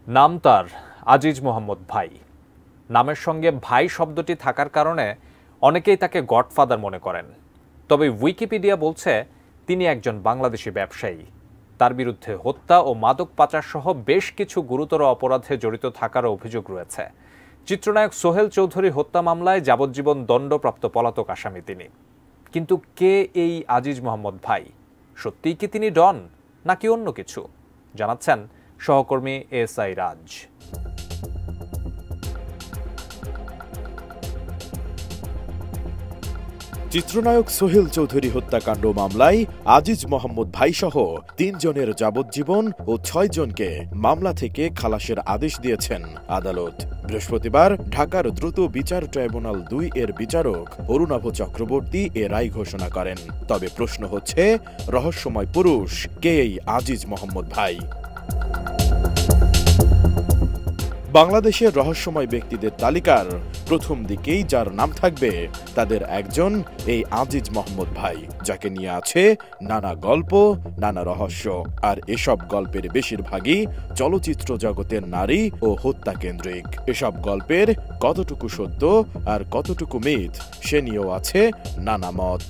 নাম তার আজিজ মোহাম্মদ ভাই। নামের সঙ্গে ভাই শব্দটি থাকার কারণে অনেকেই তাকে গডফাদার মনে করেন। তবে উইকিপিডিয়া বলছে তিনি একজন বাংলাদেশি ব্যবসায়ী। তার বিরুদ্ধে হত্যা ও মাদক পাচার সহ বেশ কিছু গুরুতর অপরাধে জড়িত থাকারও অভিযোগ রয়েছে। চিত্রনায়ক সোহেল চৌধুরী হত্যা মামলায় যাবজ্জীবন দণ্ডপ্রাপ্ত পলাতক আসামি তিনি। কিন্তু কে এই আজিজ মোহাম্মদ ভাই? সত্যিই কি তিনি ডন নাকি অন্য কিছু? জানাচ্ছেন সহকর্মী এসআই রাজ। চিত্রনায়ক সোহেল চৌধুরী হত্যাকাণ্ড মামলায় আজিজ মোহাম্মদ ভাই সহ ৩ জনের যাবজ্জীবন ও ৬ জনকে মামলা থেকে খালাসের আদেশ দিয়েছেন আদালত। বৃহস্পতিবার ঢাকার দ্রুত বিচার ট্রাইব্যুনাল ২ এর বিচারক অরুণাভ চক্রবর্তী এ রায় ঘোষণা করেন। তবে প্রশ্ন হচ্ছে, রহস্যময় পুরুষ কে এই আজিজ মোহাম্মদ ভাই? বাংলাদেশের রহস্যময় ব্যক্তিদের তালিকার প্রথম দিকেই যার নাম থাকবে তাদের একজন এই আজিজ মোহাম্মদ ভাই, যাকে নিয়ে আছে নানা গল্প, নানা রহস্য। আর এসব গল্পের বেশিরভাগই চলচ্চিত্র জগতের নারী ও হত্যা কেন্দ্রিক। এসব গল্পের কতটুকু সত্য আর কতটুকু মিথ সে নিয়েও আছে নানা মত।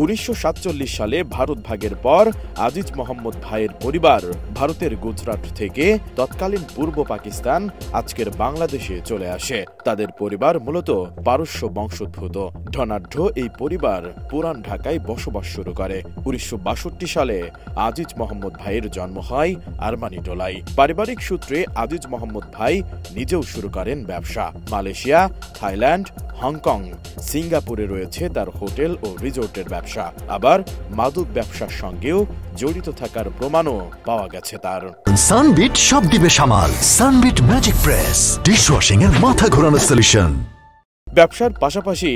১৯৪৭ সালে ভারত ভাগের পর আজিজ মোহাম্মদ ভাইয়ের পরিবার ভারতের গুজরাট থেকে তৎকালীন পূর্ব পাকিস্তান, আজকের বাংলাদেশে চলে আসে। তাদের পরিবার মূলত পারস্য বংশোদ্ভূত। ধনাঢ্য এই পরিবার পুরান ঢাকায় বসবাস শুরু করে। ১৯৬২ সালে আজিজ মোহাম্মদ ভাইয়ের জন্ম হয় আরমানিটোলায়। পারিবারিক সূত্রে আজিজ মোহাম্মদ ভাই নিজেও শুরু করেন ব্যবসা। মালয়েশিয়া, থাইল্যান্ড, হংকং, সিঙ্গাপুরে রয়েছে তার হোটেল ও রিসোর্টের ব্যবসা। আবার মাদক ব্যবসার সঙ্গেও জড়িত থাকার প্রমাণও পাওয়া গেছে তার। সানবিট সব দিবে সামাল। সানবিট ম্যাজিক প্রেস ডিশওয়াশিং এর মাথা ঘোরানো সলিউশন। ব্যবসার পাশাপাশি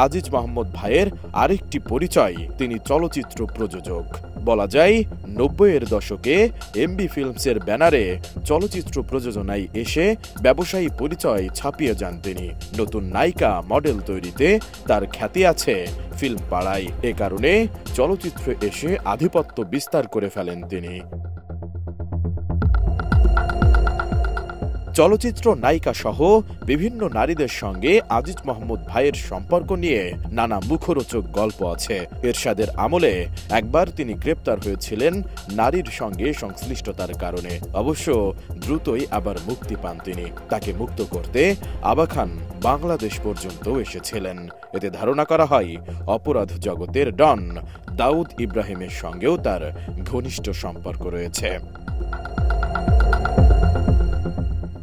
আজিজ মোহাম্মদ ভাইয়ের আরেকটি পরিচয়, তিনি চলচ্চিত্র প্রযোজক। বলা যায় ৯০-এর দশকে এমবি ফিল্মসের ব্যানারে চলচ্চিত্র প্রযোজনায় এসে ব্যবসায়ী পরিচয় ছাপিয়ে যান তিনি। নতুন নায়িকা, মডেল তৈরিতে তার খ্যাতি আছে ফিল্ম পাড়ায়। এ কারণে চলচ্চিত্রে এসে আধিপত্য বিস্তার করে ফেলেন তিনি। চলচ্চিত্র নায়িকা সহ বিভিন্ন নারীদের সঙ্গে আজিজ মোহাম্মদ ভাইয়ের সম্পর্ক নিয়ে নানা মুখরোচক গল্প আছে। এরশাদের আমলে একবার তিনি গ্রেপ্তার হয়েছিলেন নারীর সঙ্গে সংশ্লিষ্টতার কারণে। অবশ্য দ্রুতই আবার মুক্তি পান তিনি। তাকে মুক্ত করতে আবা খান বাংলাদেশ পর্যন্ত এসেছিলেন। এতে ধারণা করা হয় অপরাধ জগতের ডন দাউদ ইব্রাহিমের সঙ্গেও তার ঘনিষ্ঠ সম্পর্ক রয়েছে।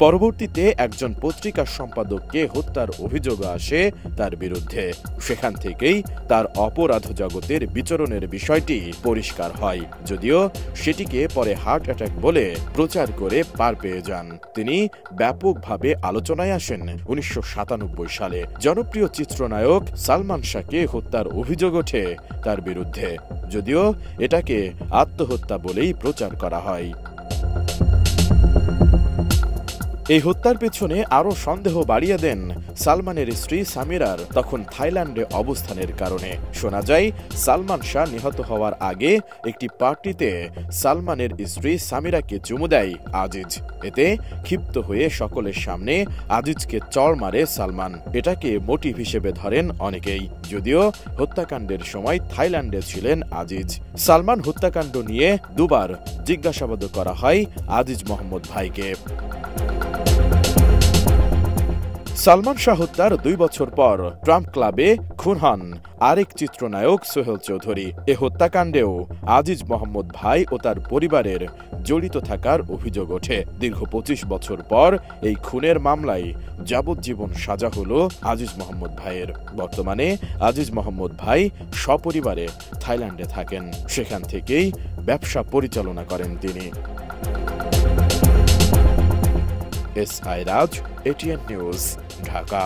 পরবর্তীতে একজন পত্রিকার সম্পাদককে হত্যার অভিযোগ আসে তার বিরুদ্ধে। সেখান থেকেই তার অপরাধ জগতের বিচরণের বিষয়টি পরিষ্কার হয়, যদিও সেটিকে পরে হার্ট অ্যাটাক বলে প্রচার করে পার পেয়ে যান। তিনি ব্যাপকভাবে আলোচনায় আসেন ১৯৯৭ সালে। জনপ্রিয় চিত্রনায়ক সালমান শাহকে হত্যার অভিযোগ ওঠে তার বিরুদ্ধে, যদিও এটাকে আত্মহত্যা বলেই প্রচার করা হয়। এই হত্যার পেছনে আরো সন্দেহ বাড়িয়ে দেন সালমানের স্ত্রী সামিরার তখন থাইল্যান্ডে অবস্থানের কারণে। শোনা যায়, সালমান শাহ নিহত হওয়ার আগে একটি পার্টিতে সালমানের স্ত্রী সামিরাকে চুমু দেয় আজিজ। এতে ক্ষিপ্ত হয়ে সকলের সামনে আজিজকে চড় মারে সালমান। এটাকে মোটিভ হিসেবে ধরেন অনেকেই, যদিও হত্যাকাণ্ডের সময় থাইল্যান্ডে ছিলেন আজিজ। সালমান হত্যাকাণ্ড নিয়ে দুবার জিজ্ঞাসাবাদ করা হয় আজিজ মোহাম্মদ ভাইকে। সালমান শাহ হত্যার ২ বছর পর ট্রাম্প ক্লাবে খুন হন আরেক চিত্রনায়ক সোহেল চৌধুরী। এ হত্যাকাণ্ডেও আজিজ মোহাম্মদ ভাই ও তার পরিবারের জড়িত থাকার অভিযোগ ওঠে। দীর্ঘ ২৫ বছর পর এই খুনের মামলায় যাবজ্জীবন সাজা হলো আজিজ মোহাম্মদ ভাইয়ের। বর্তমানে আজিজ মোহাম্মদ ভাই সপরিবারে থাইল্যান্ডে থাকেন। সেখান থেকেই ব্যবসা পরিচালনা করেন তিনি। এসআই রাজ, এটিএন নিউজ, ঢাকা।